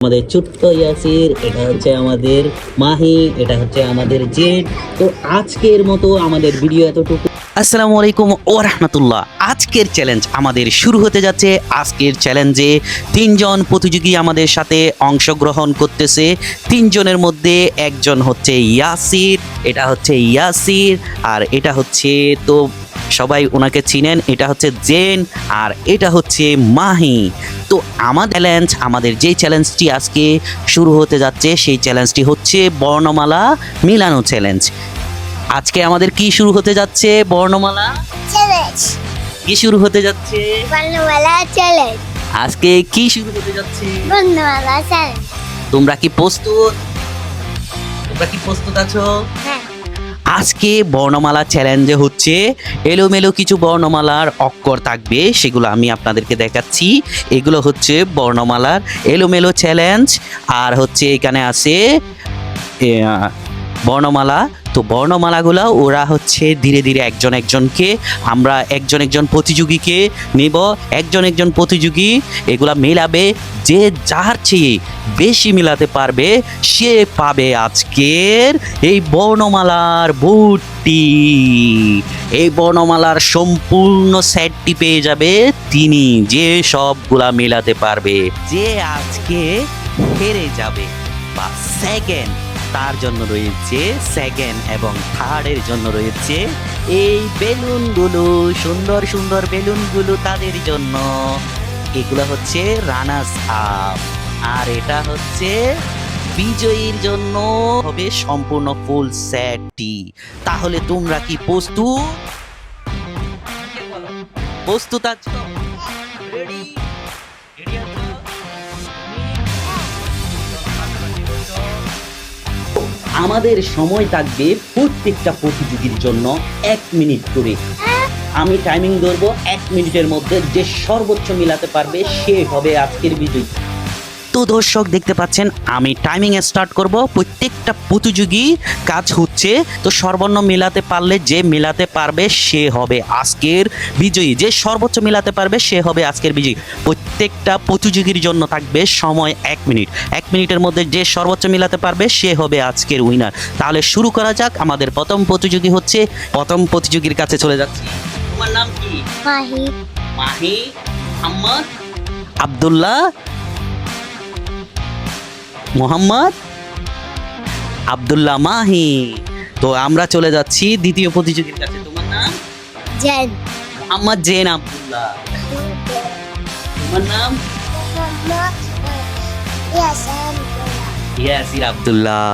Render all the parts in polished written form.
আমাদের ছোট্ট ইয়াসির, এটা হচ্ছে আমাদের মাহি, এটা হচ্ছে আমাদের জেড। তো আজকের মতো আমাদের ভিডিও এতটুকু। আসসালামু আলাইকুম ও রাহমাতুল্লাহ। আজকের চ্যালেঞ্জ আমাদের শুরু হতে যাচ্ছে। আজকের চ্যালেঞ্জে তিনজন প্রতিযোগী আমাদের সাথে অংশগ্রহণ করতেছে। তিনজনের মধ্যে একজন হচ্ছে ইয়াসির, এটা হচ্ছে ইয়াসির, আর এটা হচ্ছে, তো সবাই ওনাকে চিনেন, এটা হচ্ছে জেন, আর এটা হচ্ছে মাহি। তো আমাদের যে চ্যালেঞ্জটি আজকে শুরু হতে যাচ্ছে সেই চ্যালেঞ্জটি হচ্ছে বর্ণমালা মিলানো চ্যালেঞ্জ। আজকে আমাদের কি শুরু হতে যাচ্ছে? বর্ণমালা চ্যালেঞ্জ। কি শুরু হতে যাচ্ছে? বর্ণমালা চ্যালেঞ্জ। আজকে কি শুরু হতে যাচ্ছে? বর্ণমালা চ্যালেঞ্জ। তোমরা কি প্রস্তুত? তোমরা কি প্রস্তুত আছো? হ্যাঁ। আজকে বর্ণমালা চ্যালেঞ্জে হচ্ছে এলোমেলো কিছু বর্ণমালার অক্ষর থাকবে, সেগুলো আমি আপনাদেরকে দেখাচ্ছি। এগুলো হচ্ছে বর্ণমালার এলোমেলো চ্যালেঞ্জ। আর হচ্ছে এখানে আছে বর্ণমালা। তো বর্ণমালাগুলো ওরা হচ্ছে ধীরে ধীরে আমরা একজন প্রতিযোগীকে নেব। একজন প্রতিযোগী এগুলা মেলাবে। যে যার চেয়ে বেশি মিলাতে পারবে সে পাবে আজকের এই বর্ণমালার বুটটি। এই বর্ণমালার সম্পূর্ণ সেটটি পেয়ে যাবে তিনি, যে সবগুলা মেলাতে পারবে। যে আজকে হেরে যাবে বা সেকেন্ড, তার জন্য রয়েছে সেকেন্ড, এবং থার্ডের জন্য রয়েছে এই বেলুনগুলো, সুন্দর সুন্দর বেলুনগুলো তাদের জন্য। এগুলো হচ্ছে রানার্স আপ, আর এটা হচ্ছে বিজয়ীর জন্য হবে সম্পূর্ণ ফুল সেটটি। তাহলে তোমরা কি প্রস্তুত? প্রস্তুত আছো? রেডি? রেডি আছো? আমাদের সময় থাকবে প্রত্যেকটা প্রতিযোগীর জন্য 1 মিনিট করে। আমি টাইমিং ধরবো, 1 মিনিটের মধ্যে যে সর্বোচ্চ মিলাতে পারবে সে হবে আজকের বিজয়ী। তো দর্শক দেখতে পাচ্ছেন, আমি টাইমিং স্টার্ট করব। প্রত্যেকটা প্রতিযোগী কাজ হচ্ছে, তো সর্বর্ণ মিলাতে পারলে, যে মিলাতে পারবে সে হবে আজকের বিজয়ী। যে সর্বোচ্চ মিলাতে পারবে সে হবে আজকের বিজয়ী। প্রত্যেকটা প্রতিযোগীর জন্য থাকবে সময় 1 মিনিট। 1 মিনিটের মধ্যে যে সর্বোচ্চ মিলাতে পারবে সে হবে আজকের উইনার। তাহলে শুরু করা যাক। আমাদের প্রথম প্রতিযোগী হচ্ছে, প্রথম প্রতিযোগীর কাছে চলে যাচ্ছি। তোমার নাম কি? মাহি। মাহি, মোহাম্মদ, আব্দুল্লাহ, মোহাম্মদ, আব্দুল্লাহ, মাহি। তো আমরা চলে যাচ্ছি দ্বিতীয় প্রতিযোগীর কাছে। তোমার নাম? জেন। মোহাম্মদ জেন আব্দুল্লাহ। তোমার নাম? ইয়াসির আব্দুল্লাহ।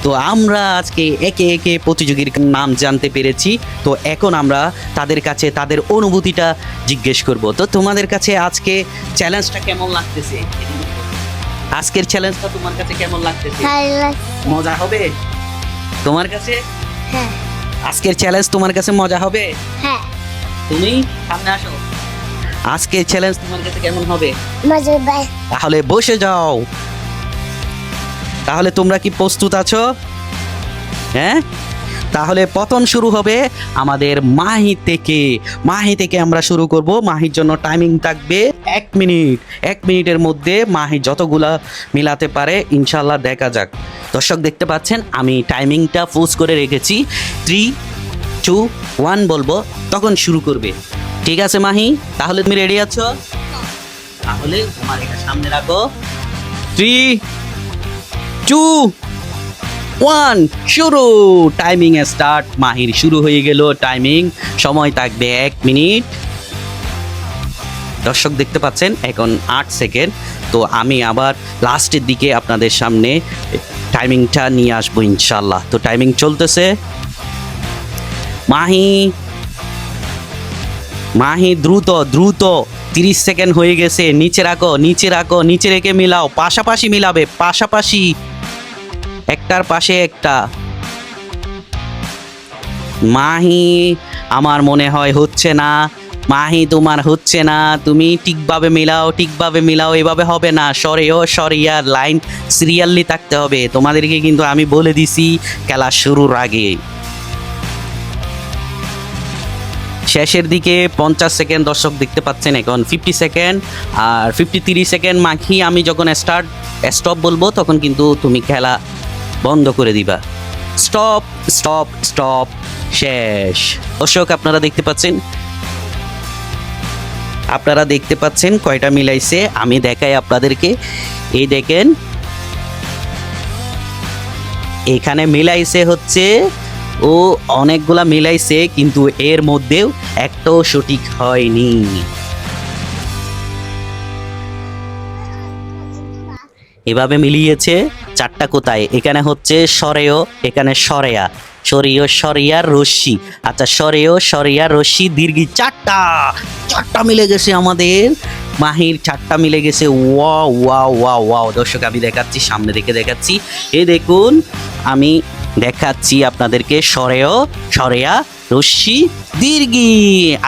তো আমরা আজকে একে একে প্রতিযোগীর নাম জানতে পেরেছি। তো এখন আমরা তাদের কাছে তাদের অনুভূতিটা জিজ্ঞেস করব। তো তোমাদের কাছে আজকে চ্যালেঞ্জটা কেমন লাগতেছে? আজকের চ্যালেঞ্জটা তোমার কাছে কেমন লাগতেছে? মজা হবে তোমার কাছে? হ্যাঁ। আজকের চ্যালেঞ্জ তোমার কাছে মজা হবে? হ্যাঁ। তুমি সামনে আসো। আজকের চ্যালেঞ্জ তোমার কাছে কেমন হবে? মজা হবে। তাহলে বসে যাও। তাহলে তোমরা কি প্রস্তুত আছো? হ্যাঁ, তাহলে পতন শুরু হবে আমাদের মাহি থেকে। মাহি থেকে আমরা শুরু করব। মাহির জন্য টাইমিং থাকবে 1 মিনিট। 1 মিনিটের মধ্যে মাহি যতগুলা মিলাতে পারে ইনশাল্লাহ দেখা যাক। দর্শক দেখতে পাচ্ছেন, আমি টাইমিংটা পোজ করে রেখেছি। 3, 2, 1 বলবো, তখন শুরু করবে। ঠিক আছে মাহি, তাহলে তুমি রেডি আছো? তাহলে তোমার এটা সামনে রাখো। 3, 2, 1 শুরু। Timing start. মাহির শুরু হয়ে গেল টাইমিং। সময় থাকবে 1 মিনিট। দর্শক দেখতে পাচ্ছেন এখন 8 সেকেন্ড। তো আমি আবার লাস্টের দিকে আপনাদের সামনে টাইমিংটা নিয়ে আসবো ইনশাল্লাহ। তো টাইমিং চলতেছে। মাহি, মাহি দ্রুত দ্রুত, 30 সেকেন্ড হয়ে গেছে। নিচে রাখো, নিচে রাখো, নিচে রেখে মিলাও। পাশাপাশি মিলাবে, পাশাপাশি, একটার পাশে একটা। মাহি, আমার মনে হয় হচ্ছে না। মাহি, তোমার হচ্ছে না। তুমি ঠিকভাবে মিলাও, ঠিকভাবে মিলাও। এভাবে হবে না। সরিয়ার লাইন সিরিয়ালি থাকতে হবে। তোমাদেরকে কিন্তু আমি বলে দিছি খেলা শুরুর আগে। শেষের দিকে 50 সেকেন্ড দর্শক দেখতে পাচ্ছেন, এখন 50 সেকেন্ড আর 53 সেকেন্ড মাখি আমি যখন স্টপ বলবো তখন কিন্তু তুমি খেলা বন্ধ করে দিবা। স্টপ স্টপ স্টপ, শেষ। দর্শক আপনারা দেখতে পাচ্ছেন কয়টা মিলাইছে, আমি দেখাই আপনাদেরকে। এই দেখেন এখানে মিলাইছে হচ্ছে ও অনেকগুলা মিলাইছে, কিন্তু এর মধ্যেও একটাও সঠিক হয়নি। এভাবে মিলিয়েছে চারটা কোথায়, এখানে হচ্ছে সরেয়, এখানে সরেয়া, সরিয় সরিয়া রশ্মি, আচ্ছা সরেয় সরিয়া রশ্মি দীর্ঘি, চারটা মিলে গেছে আমাদের মাহির, চারটা মিলে গেছে। Wow wow wow wow. দর্শক আমি দেখাচ্ছি, সামনে থেকে দেখাচ্ছি, এই দেখুন আমি দেখাচ্ছি আপনাদেরকে সরেয় সরেয়া রশ্মি দীর্ঘি,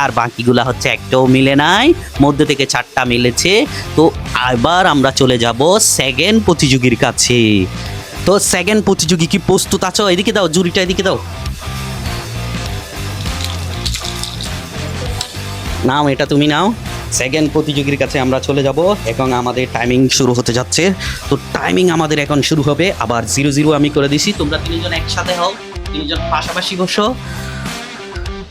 আর বাকিগুলা হচ্ছে একটাও মিলে নাই, মধ্যে থেকে চারটা মিলেছে। তো এবার আমরা চলে যাব সেকেন্ড প্রতিযোগীর কাছে। তো সেকেন্ড প্রতিযোগী কি প্রস্তুত আছো? এদিকে দাও, জুরিটা এদিকে দাও, নাও এটা তুমি নাও। সেকেন্ড প্রতিযোগীর কাছে আমরা চলে যাব, এখন আমাদের টাইমিং শুরু হতে যাচ্ছে। তো টাইমিং আমাদের এখন শুরু হবে, আবার 0-0 আমি করে দিছি, তোমরা তিনজন একসাথে হও, তিনজন পাশাপাশি বসো।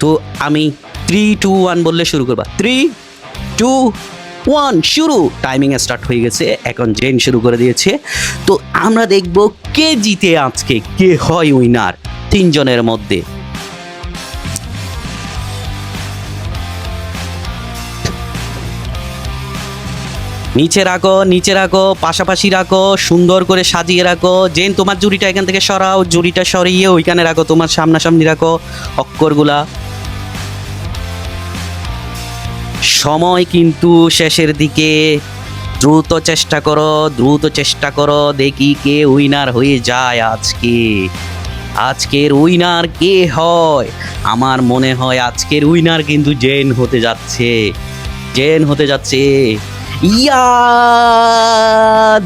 তো আমি 3-2-1 বললে শুরু করবা, 3-2-1 শুরু। টাইমিং স্টার্ট হয়ে গেছে, এখন জেন শুরু করে দিয়েছে। তো আমরা দেখব কে জিতে আজকে, কে হয় উইনার তিনজনের মধ্যে। নিচে রাখো, পাশাপাশি রাখো, সুন্দর করে সাজিয়ে রাখো। জেন তোমার জুড়িটা এখান থেকে সরাও, জুড়িটা সরিয়ে ওইখানে রাখো, তোমার সামনাসামনি রাখো অক্ষরগুলা। সময় কিন্তু শেষের দিকে, দ্রুত চেষ্টা করো, দেখি কে উইনার হয়ে যায় আজকের উইনার কে হয়। আমার মনে হয় আজকের উইনার কিন্তু জেন হতে যাচ্ছে। ইয়া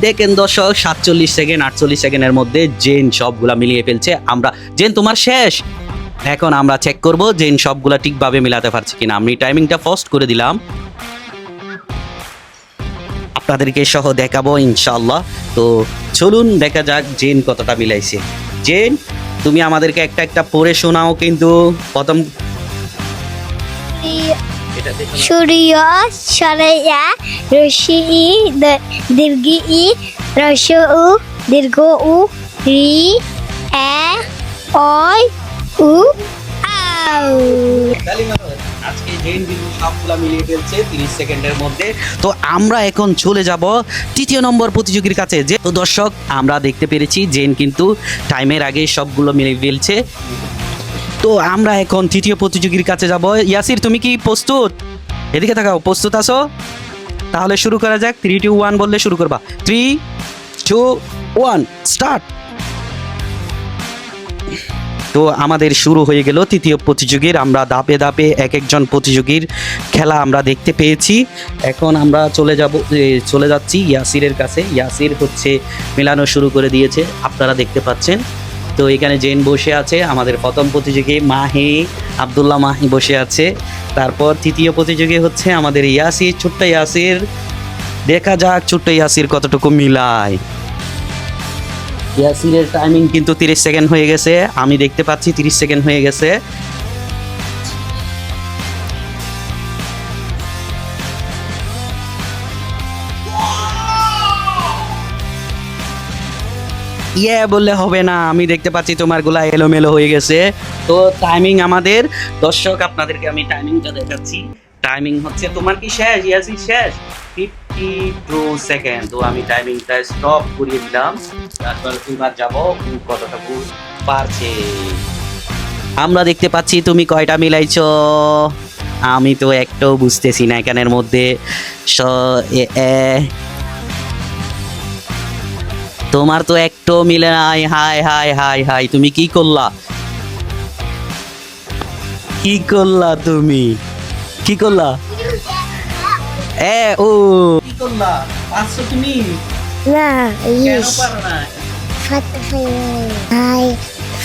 দেখেন দর্শক, 47 সেকেন্ড 48 সেকেন্ডের মধ্যে জেন সবগুলা মিলিয়ে ফেলছে। জেন তোমার শেষ, এখন আমরা চেক করব জেন সবগুলা ঠিকভাবে মিলাতে পারছে কিনা। আমি টাইমিংটা ফাস্ট করে দিলাম, আপনাদেরকে সহ দেখাবো ইনশাআল্লাহ। তো চলুন দেখা যাক জেন কতটা মিলাইছে। জেন তুমি আমাদেরকে একটা পড়ে শোনাও, কিন্তু প্রথম সূর্য সরেয়া রশ্মি ই দীর্ঘ ই রস উ দীর্ঘ উ রি এ ওই উ আউ। আজকে জেন কিন্তু সবগুলা মিলিয়ে ফেলছে 30 সেকেন্ডের মধ্যে। তো আমরা এখন চলে যাব তৃতীয় নম্বর প্রতিযোগীর কাছে। যে তো দর্শক আমরা দেখতে পেরেছি জেন কিন্তু টাইমের আগে সবগুলো মিলিয়ে ফেলছে। তো আমরা এখন তৃতীয় প্রতিযোগীর কাছে যাব। ইয়াসির তুমি কি প্রস্তুত? এদিকে থাকাও, প্রস্তুত আছো? তাহলে শুরু করা যাক। 3-2-1 বললে শুরু করবা। 3-2-1 স্টার্ট। তো আমাদের শুরু হয়ে গেল তৃতীয় প্রতিযোগীর। আমরা ধাপে ধাপে এক একজন প্রতিযোগীর খেলা আমরা দেখতে পেয়েছি। এখন আমরা চলে যাচ্ছি ইয়াসিরের কাছে। ইয়াসির হচ্ছে মেলানো শুরু করে দিয়েছে, আপনারা দেখতে পাচ্ছেন। তো এখানে জেন বসে আছে, আমাদের প্রথম প্রতিযোগী আব্দুল্লাহ মাহি বসে আছে। তারপর তৃতীয় প্রতিযোগী হচ্ছে আমাদের ইয়াসির, ছোট্ট ইয়াসির। দেখা যাক ছোট্ট ইয়াসির কতটুকু মিলায়। ইয়াসিরের টাইমিং কিন্তু 30 সেকেন্ড হয়ে গেছে, আমি দেখতে পাচ্ছি 30 সেকেন্ড হয়ে গেছে। বললে হবে না, আমি দেখতে পাচ্ছি তোমার গুলা এলোমেলো হয়ে গেছে। তো টাইমিং আমাদের, দর্শক আপনাদেরকে আমি টাইমিংটা দেখাচ্ছি। টাইমিং হচ্ছে তোমার কি শেষ? ইয়াসির শেষ 52 সেকেন্ড। তো আমি টাইমিংটা স্টপ করিয়ে দিলাম। তারপর এবার যাব কতটুকু পারছে। আমরা দেখতে পাচ্ছি তুমি কয়টা মিলাইছো, আমি তো একটাও বুঝতেছি না এখানের মধ্যে। তোমার তো একটু মিলে নাই। হাই হাই হাই হাই, তুমি কি করলা তুমি? কি করলা? ও কি করলা? পারছো তুমি? না কেন পারো না? হাই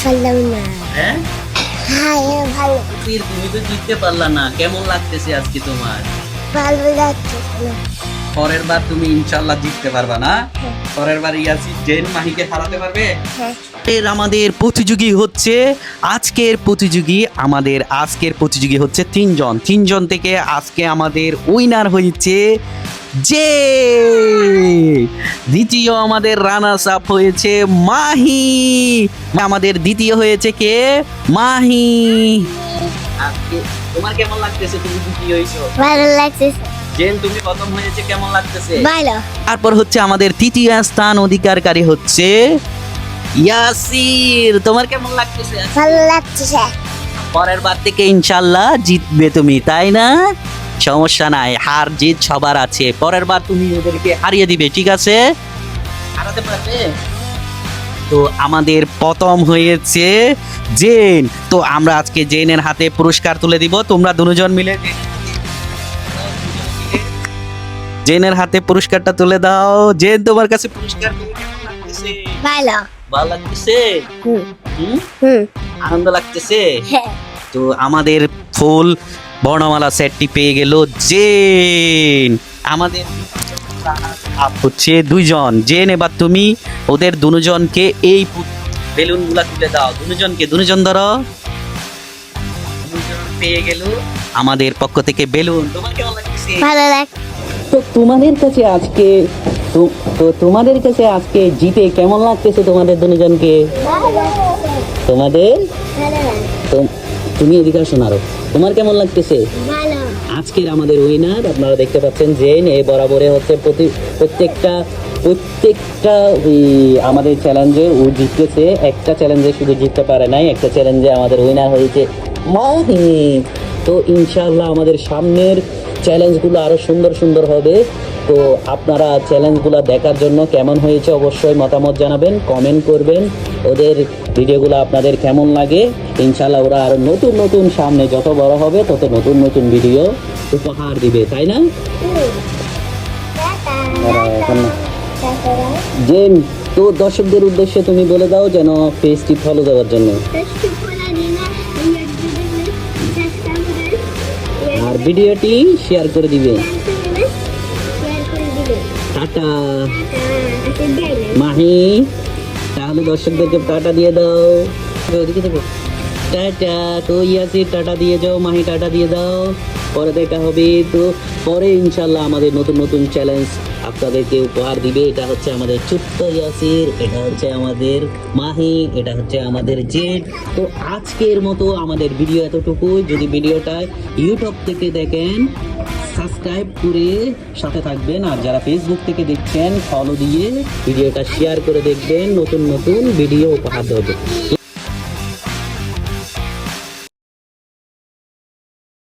ফেললাম না। হ্যাঁ হ্যাঁ ভালো ইয়াসির, তুমি তো জিততে পারলা না, কেমন লাগতেছে আজকে তোমার? ভালো লাগছে পরের বার তুমি ইনশাআল্লাহ জিততে পারবা না? পরের বার ইয়াসির জেন মাহিকে হারাতে পারবে? হ্যাঁ আমাদের প্রতিযোগী হচ্ছে আজকের প্রতিযোগী হচ্ছে তিনজন থেকে আজকে আমাদের উইনার হয়েছে যে দ্বিতীয় আমাদের রানার্স আপ হয়েছে মাহি। আমাদের দ্বিতীয় হয়েছে কে? মাহি। আজকে তোমার কেমন লাগতেছে, তুমি দ্বিতীয় হইছো? ভালো লাগছে জেন তুমি প্রথম হয়েছে, কেমন লাগতেছে? ভালো তারপর হচ্ছে আমাদের তৃতীয় স্থান অধিকারী হচ্ছে ইয়াসির। তোমার কেমন লাগতেছে? ভালো লাগছে পরের বার থেকে ইনশাল্লাহ জিতবে তুমি, তাই না? সমস্যা নাই, হার জিত সবার আছে। পরের বার তুমি ওদেরকে হারিয়ে দিবে, ঠিক আছে? হারাতে পারবে? তো আমাদের প্রথম হয়েছে জেন। তো আমরা আজকে জেনের হাতে পুরস্কার তুলে দিব। তোমরা দুজন মিলে জেনের হাতে পুরস্কারটা তুলে দাও। জেন, তোমার কাছে পুরস্কার পেয়ে কেমন লাগতেছে? ভালো ভালো লাগতেছে? হুম হুম? হুম আনন্দ লাগতেছে? হ্যাঁ তো আমাদের ফুল বর্ণমালা সেটটি পেয়ে গেল জেন। আমাদের হচ্ছে দুইজন। জেন, এবার তুমি ওদের দুজনকে এই বেলুন গুলা তুলে দাও। দুজন ধরো। দুজন পেয়ে গেল আমাদের পক্ষ থেকে বেলুন। তোমার কেমন লাগছে? ভালো লাগছে তো তোমাদের কাছে আজকে জিতে কেমন লাগতেছে তোমাদের দুজনকে? তোমাদের তুমি এদিকে আসো না আরো। তোমার কেমন লাগতেছে? ভালো আজকের আমাদের উইনার আপনারা দেখতে পাচ্ছেন জেন। এই বরাবরে হচ্ছে প্রত্যেকটা আমাদের চ্যালেঞ্জে ও জিতেছে। একটা চ্যালেঞ্জে শুধু জিততে পারে নাই, একটা চ্যালেঞ্জে আমাদের উইনার হয়েছে মাহি। তো ইনশাআল্লাহ আমাদের সামনের চ্যালেঞ্জগুলো আরো সুন্দর হবে। তো আপনারা চ্যালেঞ্জগুলো দেখার জন্য কেমন হয়েছে অবশ্যই মতামত জানাবেন, কমেন্ট করবেন। ওদের ভিডিওগুলো আপনাদের কেমন লাগে। ইনশাআল্লাহ ওরা আরো নতুন সামনে যত বড় হবে তত নতুন ভিডিও উপহার দিবে, তাই না? জেন, তো দর্শকদের উদ্দেশ্যে তুমি বলে দাও যেন পেজটি ফলো দেওয়ার জন্য, আর ভিডিওটি শেয়ার করে দিবে। টাটা মাহি, তাহলে দর্শকদেরকে টাটা দিয়ে দাও। ওদিকে দেখো, টাটা। তো ইয়াসির টাটা দিয়ে যাও, মাহি টাটা দিয়ে দাও। পরে দেখা হবে। তো পরে ইনশাল্লাহ আমাদের নতুন চ্যালেঞ্জ আপনাদেরকে উপহার দিবে। এটা হচ্ছে আমাদের ছোট্ট ইয়াসির, এটা হচ্ছে আমাদের মাহি, এটা হচ্ছে আমাদের জেড। তো আজকের মতো আমাদের ভিডিও এতটুকুই। যদি ভিডিওটা ইউটিউব থেকে দেখেন সাবস্ক্রাইব করে সাথে থাকবেন, আর যারা ফেসবুক থেকে দেখছেন ফলো দিয়ে ভিডিওটা শেয়ার করে দেখবেন। নতুন ভিডিও উপহার দেবে।